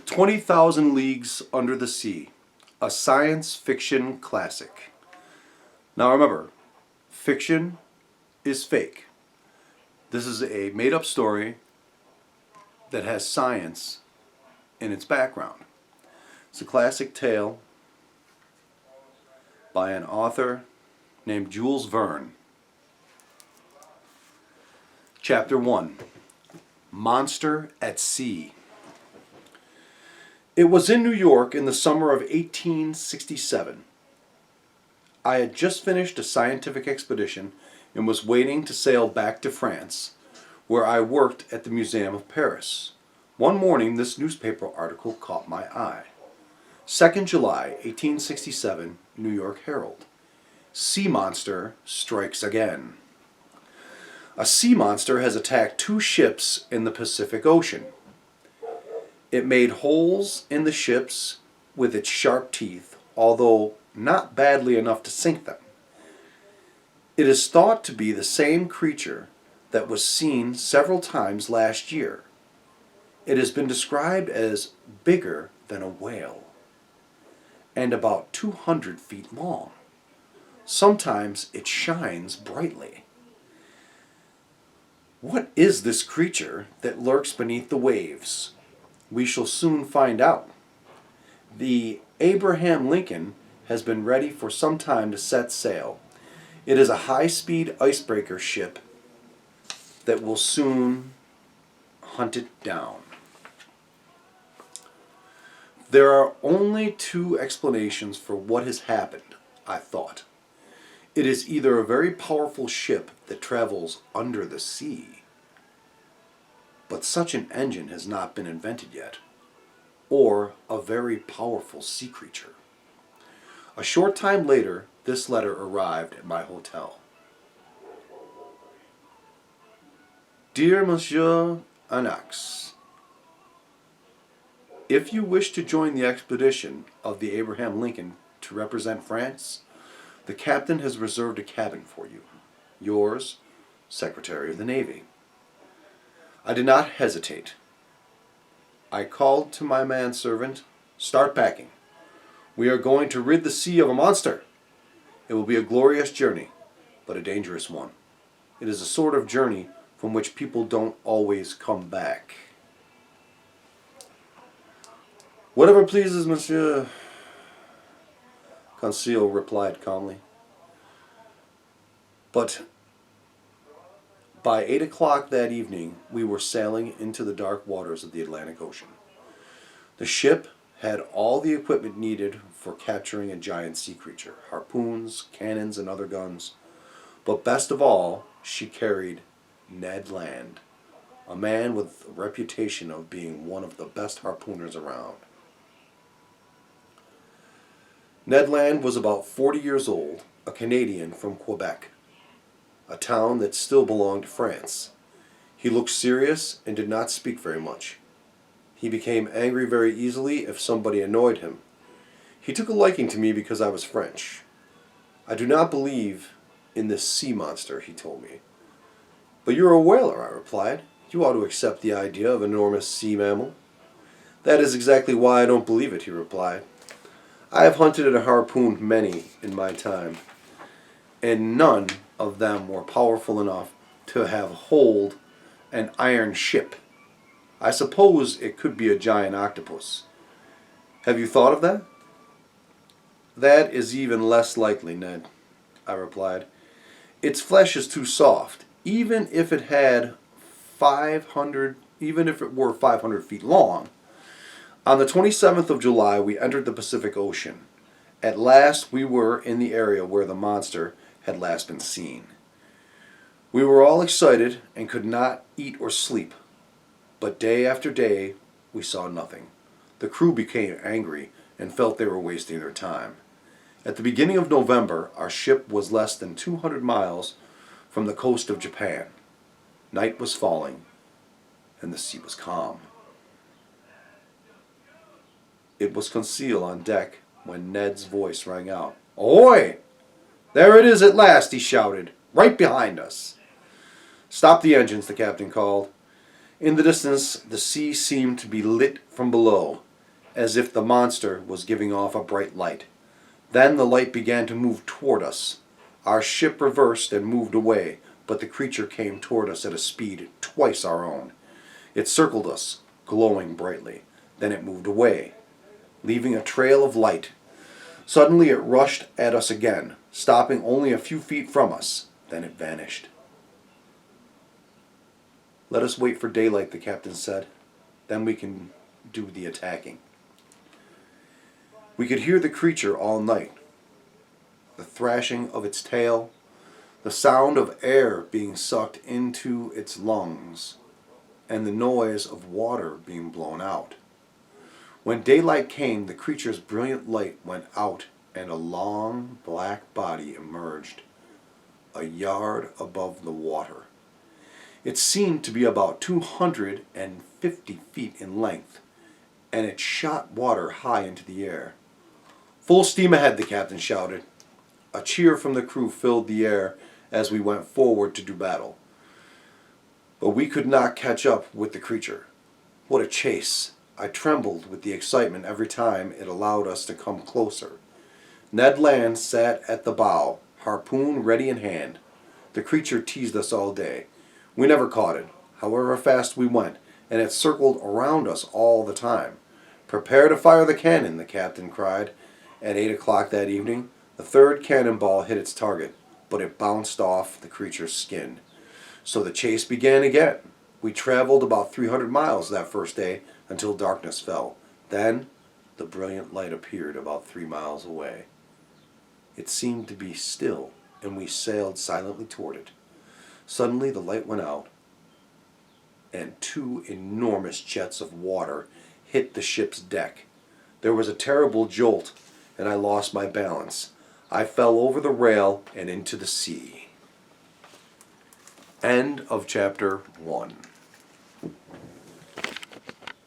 20,000 Leagues Under the Sea, a science fiction classic. Now remember, fiction is fake. This is a made up story that has science in its background. It's a classic tale by an author named Jules Verne. Chapter 1, Monster at Sea. It was in New York in the summer of 1867. I had just finished a scientific expedition and was waiting to sail back to France, where I worked at the Museum of Paris. One morning, this newspaper article caught my eye. 2nd July, 1867, New York Herald. Sea monster strikes again. A sea monster has attacked 2 ships in the Pacific Ocean. It made holes in the ships with its sharp teeth, although not badly enough to sink them. It is thought to be the same creature that was seen several times last year. It has been described as bigger than a whale and about 200 feet long. Sometimes it shines brightly. What is this creature that lurks beneath the waves? We shall soon find out. The Abraham Lincoln has been ready for some time to set sail. It is a high-speed icebreaker ship that will soon hunt it down. There are only 2 explanations for what has happened, I thought. It is either a very powerful ship that travels under the sea, but such an engine has not been invented yet, or a very powerful sea creature. A short time later, this letter arrived at my hotel. Dear Monsieur Annax, if you wish to join the expedition of the Abraham Lincoln to represent France, the captain has reserved a cabin for you. Yours, Secretary of the Navy. I did not hesitate. I called to my manservant, "Start packing. We are going to rid the sea of a monster. It will be a glorious journey, but a dangerous one. It is a sort of journey from which people don't always come back." "Whatever pleases, monsieur," Conseil replied calmly. But by 8 o'clock that evening, we were sailing into the dark waters of the Atlantic Ocean. The ship had all the equipment needed for capturing a giant sea creature: harpoons, cannons, and other guns. But best of all, she carried Ned Land, a man with a reputation of being one of the best harpooners around. Ned Land was about 40 years old, a Canadian from Quebec, a town that still belonged to France. He looked serious and did not speak very much. He became angry very easily if somebody annoyed him. He took a liking to me because I was French. "I do not believe in this sea monster," he told me. "But you're a whaler," I replied. "You ought to accept the idea of an enormous sea mammal." "That is exactly why I don't believe it," he replied. "I have hunted and harpooned many in my time, and none of them were powerful enough to have hold an iron ship. I suppose it could be a giant octopus. Have you thought of that?" "That is even less likely, Ned," I replied. "Its flesh is too soft. Even if it were 500 feet long." On the 27th of July, we entered the Pacific Ocean. At last, we were in the area where the monster had last been seen. We were all excited and could not eat or sleep. But day after day, we saw nothing. The crew became angry and felt they were wasting their time. At the beginning of November, our ship was less than 200 miles from the coast of Japan. Night was falling, and the sea was calm. It was Conseil on deck when Ned's voice rang out. "Ahoy! There it is at last," he shouted, "right behind us." "Stop the engines," the captain called. In the distance, the sea seemed to be lit from below, as if the monster was giving off a bright light. Then the light began to move toward us. Our ship reversed and moved away, but the creature came toward us at a speed twice our own. It circled us, glowing brightly. Then it moved away, leaving a trail of light. Suddenly it rushed at us again, stopping only a few feet from us. Then it vanished. "Let us wait for daylight," the captain said. "Then we can do the attacking." We could hear the creature all night. The thrashing of its tail, the sound of air being sucked into its lungs, and the noise of water being blown out. When daylight came, the creature's brilliant light went out and a long black body emerged, a yard above the water. It seemed to be about 250 feet in length, and it shot water high into the air. "Full steam ahead," the captain shouted. A cheer from the crew filled the air as we went forward to do battle. But we could not catch up with the creature. What a chase! I trembled with the excitement every time it allowed us to come closer. Ned Land sat at the bow, harpoon ready in hand. The creature teased us all day. We never caught it, however fast we went, and it circled around us all the time. "Prepare to fire the cannon," the captain cried. At 8 o'clock that evening, the third cannonball hit its target, but it bounced off the creature's skin. So the chase began again. We traveled about 300 miles that first day until darkness fell. Then the brilliant light appeared about 3 miles away. It seemed to be still, and we sailed silently toward it. Suddenly the light went out, and 2 enormous jets of water hit the ship's deck. There was a terrible jolt, and I lost my balance. I fell over the rail and into the sea. End of chapter 1.